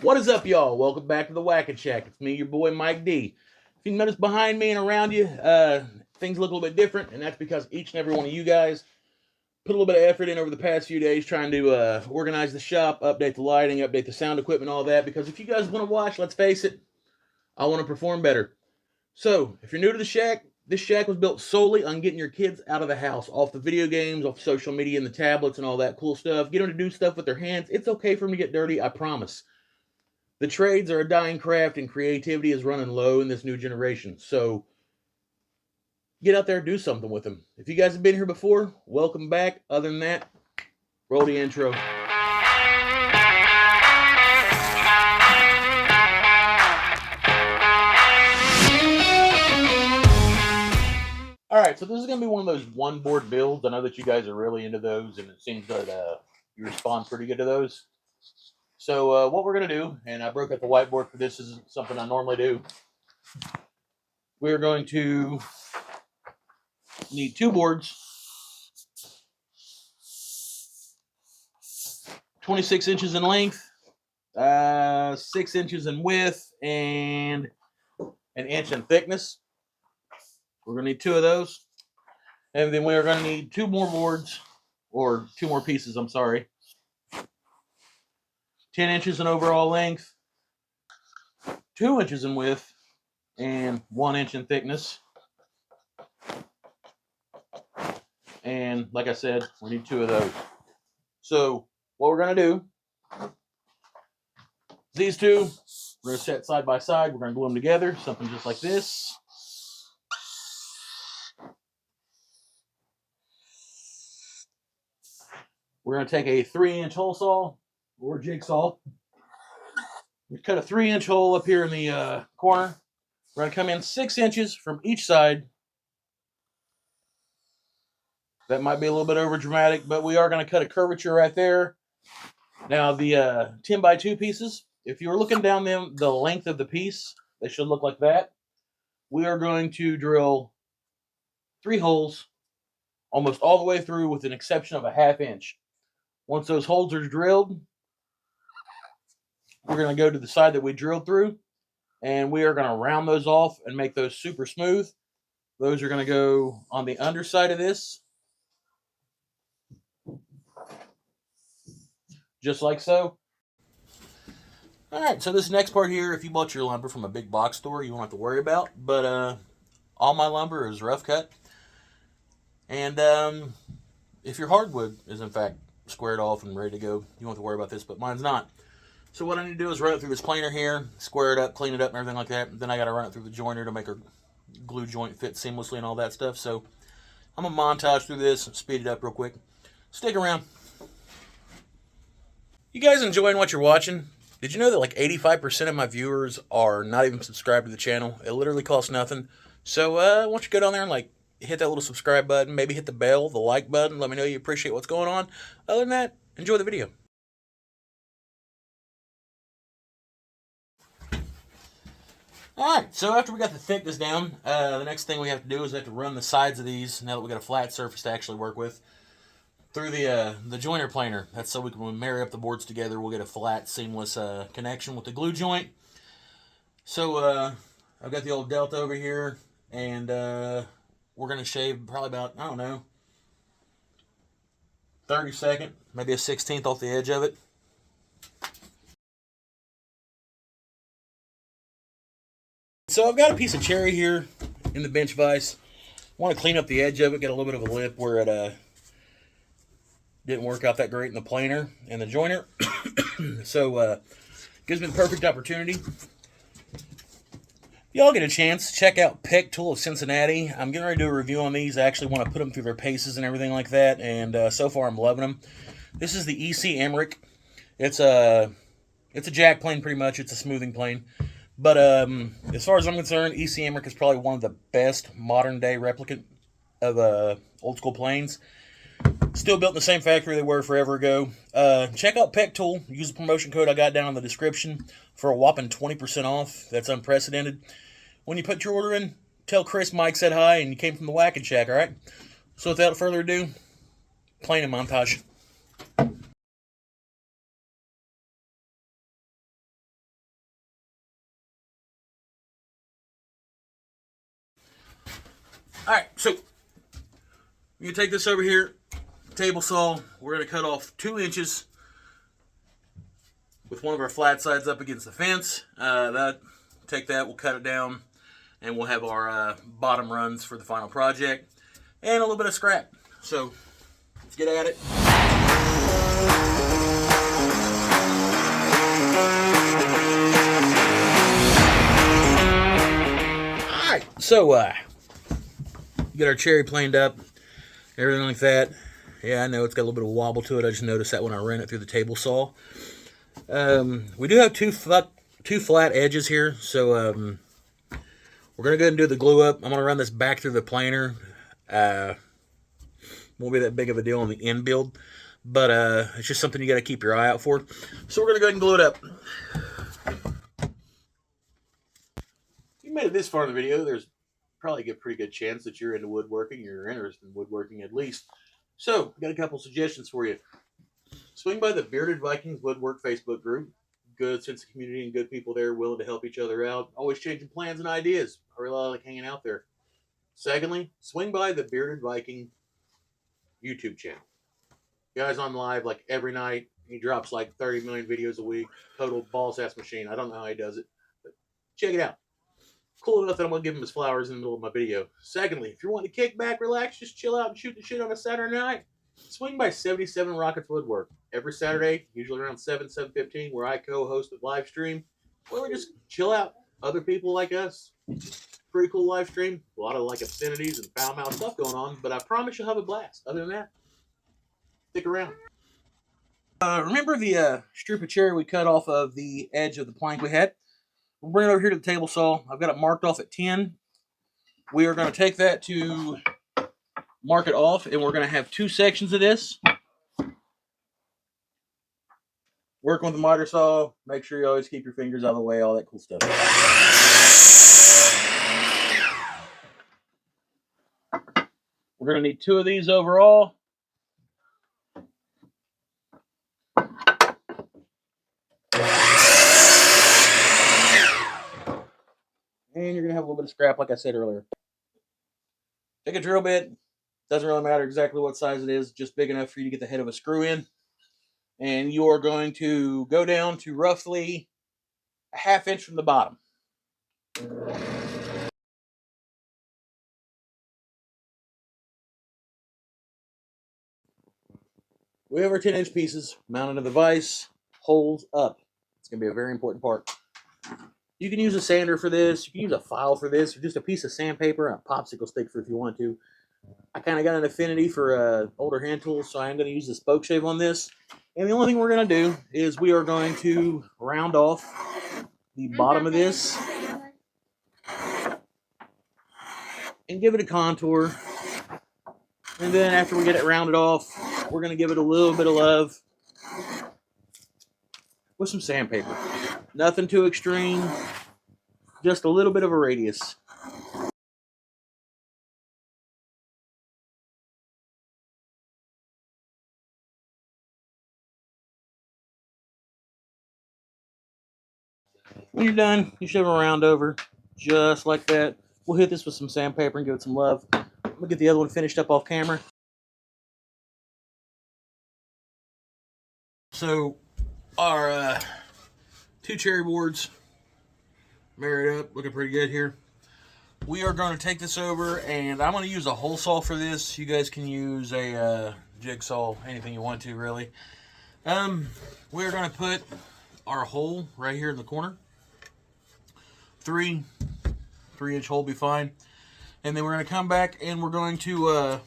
What is up, y'all? Welcome back to the Whacking Shack. It's me, your boy, Mike D. If you notice behind me and around you, things look a little bit different, and that's because each and every one of you guys put a little bit of effort in over the past few days trying to organize the shop, update the lighting, update the sound equipment, all that, because if you guys want to watch, let's face it, I want to perform better. So, if you're new to the shack, this shack was built solely on getting your kids out of the house, off the video games, off social media and the tablets and all that cool stuff. Get them to do stuff with their hands. It's okay for them to get dirty, I promise. The trades are a dying craft and creativity is running low in this new generation. So get out there and do something with them. If you guys have been here before, welcome back. Other than that, roll the intro. Alright, so this is going to be one of those one board builds. I know that you guys are really into those, and it seems that you respond pretty good to those. So what we're going to do, and I broke up the whiteboard for this, is something I normally do. We're going to need two boards, 26 inches in length, 6 inches in width, and an inch in thickness. We're going to need two of those. And then we're going to need two more boards, or two more pieces, I'm sorry. 10 inches in overall length, 2 inches in width, and 1 inch in thickness. And like I said, we need two of those. So what we're going to do, these two, we're going to set side by side. We're going to glue them together, something just like this. We're going to take a 3-inch hole saw or jigsaw. We cut a 3-inch hole up here in the corner. We're going to come in 6 inches from each side. That might be a little bit over dramatic, but we are going to cut a curvature right there. Now the 10 by 2 pieces, if you're looking down the length of the piece, they should look like that. We are going to drill 3 holes almost all the way through with an exception of a 1/2 inch. Once those holes are drilled, we're going to go to the side that we drilled through, and we are going to round those off and make those super smooth. Those are going to go on the underside of this, just like so. Alright, so this next part here, if you bought your lumber from a big box store, you won't have to worry about, but all my lumber is rough cut. And if your hardwood is in fact squared off and ready to go, you won't have to worry about this, but mine's not. So what I need to do is run it through this planer here, square it up, clean it up and everything like that. Then I got to run it through the joiner to make our glue joint fit seamlessly and all that stuff. So I'm going to montage through this and speed it up real quick. Stick around. You guys enjoying what you're watching? Did you know that like 85% of my viewers are not even subscribed to the channel? It literally costs nothing. So why don't you go down there and like hit that little subscribe button, maybe hit the bell, the like button, let me know you appreciate what's going on. Other than that, enjoy the video. Alright, so after we got the thickness down, the next thing we have to do is we have to run the sides of these, now that we got a flat surface to actually work with, through the joiner planer. That's so we can marry up the boards together, we'll get a flat, seamless connection with the glue joint. So I've got the old Delta over here, and we're going to shave probably about, I don't know, 32nd, maybe a 16th off the edge of it. So I've got a piece of cherry here in the bench vise. I want to clean up the edge of it, get a little bit of a lip where it didn't work out that great in the planer and the joiner. So gives me the perfect opportunity. Y'all get a chance, check out Peck Tool of Cincinnati. I'm getting ready to do a review on these. I actually want to put them through their paces and everything like that, and so far I'm loving them. This is the EC Emmerich. It's a jack plane pretty much. It's a smoothing plane. But as far as I'm concerned, EC Emmerich is probably one of the best modern-day replicant of old school planes. Still built in the same factory they were forever ago. Check out Peck Tool. Use the promotion code I got down in the description for a whopping 20% off. That's unprecedented. When you put your order in, tell Chris Mike said hi and you came from the Whacking Shack, alright? So without further ado, planing montage. Alright, so you take this over here, table saw. We're going to cut off 2 inches with one of our flat sides up against the fence. Take that, we'll cut it down, and we'll have our bottom runs for the final project, and a little bit of scrap. So let's get at it. Alright, so get our cherry planed up, everything like that. Yeah, I know it's got a little bit of wobble to it. I just noticed that when I ran it through the table saw. We do have two flat edges here, so we're going to go ahead and do the glue up. I'm going to run this back through the planer. Won't be that big of a deal on the end build, but it's just something you got to keep your eye out for. So we're going to go ahead and glue it up. If you made it this far in the video, there's probably a pretty good chance that you're into woodworking. You're interested in woodworking at least. So, got a couple suggestions for you. Swing by the Bearded Vikings Woodwork Facebook group. Good sense of community and good people there willing to help each other out. Always changing plans and ideas. I really like hanging out there. Secondly, swing by the Bearded Viking YouTube channel. Guy's on live like every night. He drops like 30 million videos a week. Total balls-ass machine. I don't know how he does it, but check it out. Cool enough that I'm going to give him his flowers in the middle of my video. Secondly, if you're wanting to kick back, relax, just chill out and shoot the shit on a Saturday night, swing by 77 Rockets Woodwork. Every Saturday, usually around 7:15, where I co-host a live stream, where we just chill out. Other people like us. Pretty cool live stream. A lot of like obscenities and foul mouth stuff going on, but I promise you'll have a blast. Other than that, stick around. Remember the strip of cherry we cut off of the edge of the plank we had? We'll bring it over here to the table saw. I've got it marked off at 10. We are going to take that to mark it off, and we're going to have 2 sections of this. Working with the miter saw. Make sure you always keep your fingers out of the way, all that cool stuff. We're going to need 2 of these overall. And you're going to have a little bit of scrap, like I said earlier. Take a drill bit. Doesn't really matter exactly what size it is. Just big enough for you to get the head of a screw in. And you are going to go down to roughly a 1/2 inch from the bottom. We have our 10-inch pieces mounted to the vise. Holes up. It's going to be a very important part. You can use a sander for this. You can use a file for this, or just a piece of sandpaper and a popsicle stick for if you want to. I kind of got an affinity for older hand tools, so I'm going to use the spoke shave on this. And the only thing we're going to do is we are going to round off the bottom of this and give it a contour. And then after we get it rounded off, we're going to give it a little bit of love with some sandpaper. Nothing too extreme, just a little bit of a radius. When you're done, you shove it around over, just like that. We'll hit this with some sandpaper and give it some love. We'll get the other one finished up off camera. So, our 2 cherry boards married up, looking pretty good here. We are going to take this over, and I'm going to use a hole saw for this. You guys can use a jigsaw, anything you want to, really. We're going to put our hole right here in the corner. 3-inch hole will be fine. And then we're going to come back and we're going to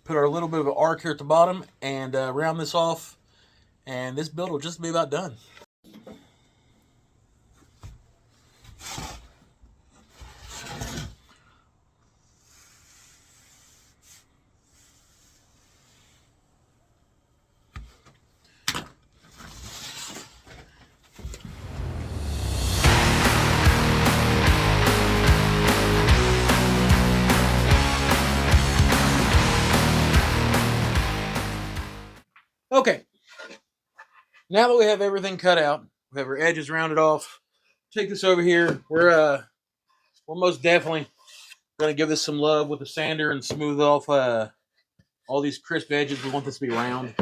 put our little bit of an arc here at the bottom and round this off. And this build will just be about done. Okay, now that we have everything cut out, we have our edges rounded off, take this over here. We're we're most definitely going to give this some love with the sander and smooth off all these crisp edges. We want this to be round.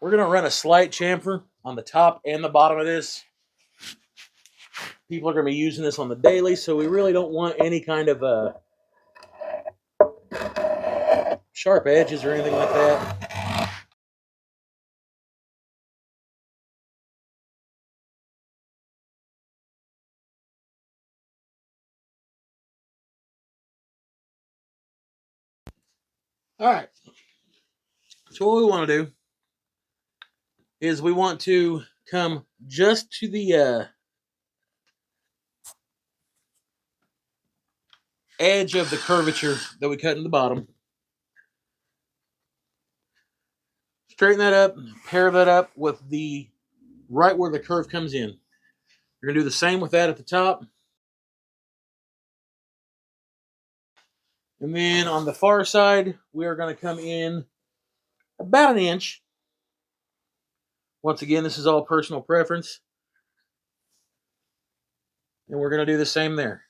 We're going to run a slight chamfer on the top and the bottom of this. People are going to be using this on the daily, so we really don't want any kind of sharp edges or anything like that. All right. So what we want to do is we want to come just to the edge of the curvature that we cut in the bottom. Straighten that up, pair that up with the right where the curve comes in. You're going to do the same with that at the top. And then on the far side, we are going to come in about an inch. Once again, this is all personal preference. And we're going to do the same there.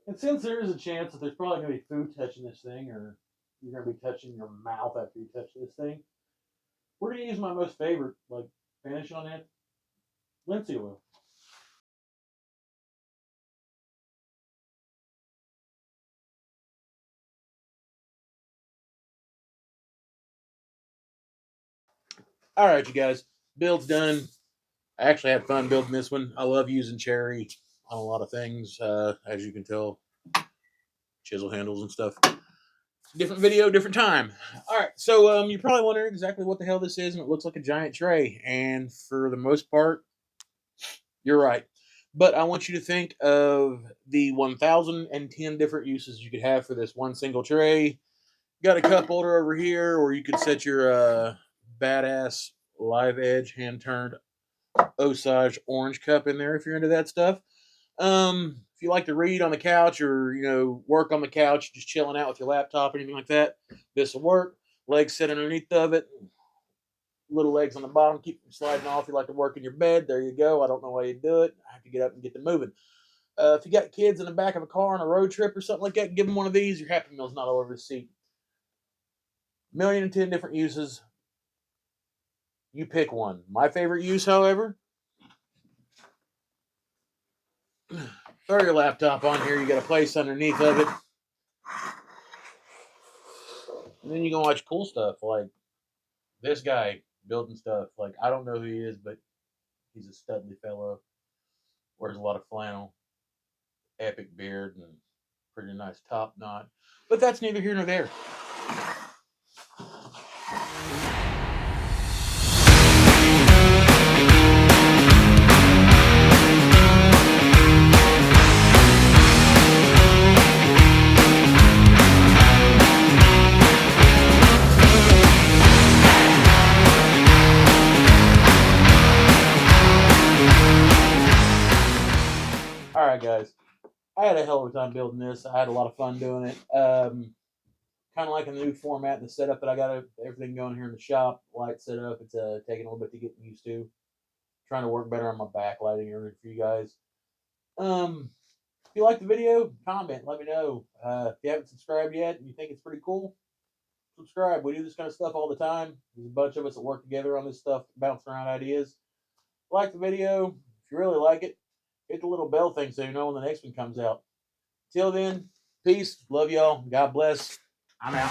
And since there is a chance that there's probably going to be food touching this thing, or you're going to be touching your mouth after you touch this thing, we're going to use my most favorite finish on that, linseed oil. All right, you guys, build's done. I actually had fun building this one. I love using cherry on a lot of things, as you can tell, chisel handles and stuff. Different video, different time. All right, so you're probably wondering exactly what the hell this is, and it looks like a giant tray. And for the most part, you're right. But I want you to think of the 1,010 different uses you could have for this one single tray. You got a cup holder over here, or you could set your badass live edge hand-turned Osage orange cup in there if you're into that stuff. If you like to read on the couch or work on the couch, just chilling out with your laptop or anything like that, this will work. Legs sit underneath of it, little legs on the bottom, keep them sliding off. You like to work in your bed, there you go. I don't know why you do it. I have to get up and get them moving. If you got kids in the back of a car on a road trip or something like that, give them one of these. Your Happy Meal's not all over the seat. 1,010 different uses. You pick one. My favorite use, however, throw your laptop on here. You got a place underneath of it. And then you can watch cool stuff like this guy building stuff. Like, I don't know who he is, but he's a studly fellow. Wears a lot of flannel. Epic beard and pretty nice top knot. But that's neither here nor there. All right, guys. I had a hell of a time building this. I had a lot of fun doing it. Kind of like a new format and the setup that I got everything going here in the shop. Light setup. It's taking a little bit to get used to. Trying to work better on my backlighting here for you guys. If you like the video, comment. Let me know. If you haven't subscribed yet and you think it's pretty cool, subscribe. We do this kind of stuff all the time. There's a bunch of us that work together on this stuff, bouncing around ideas. Like the video. If you really like it, hit the little bell thing so you know when the next one comes out. Till then, peace. Love y'all. God bless. I'm out.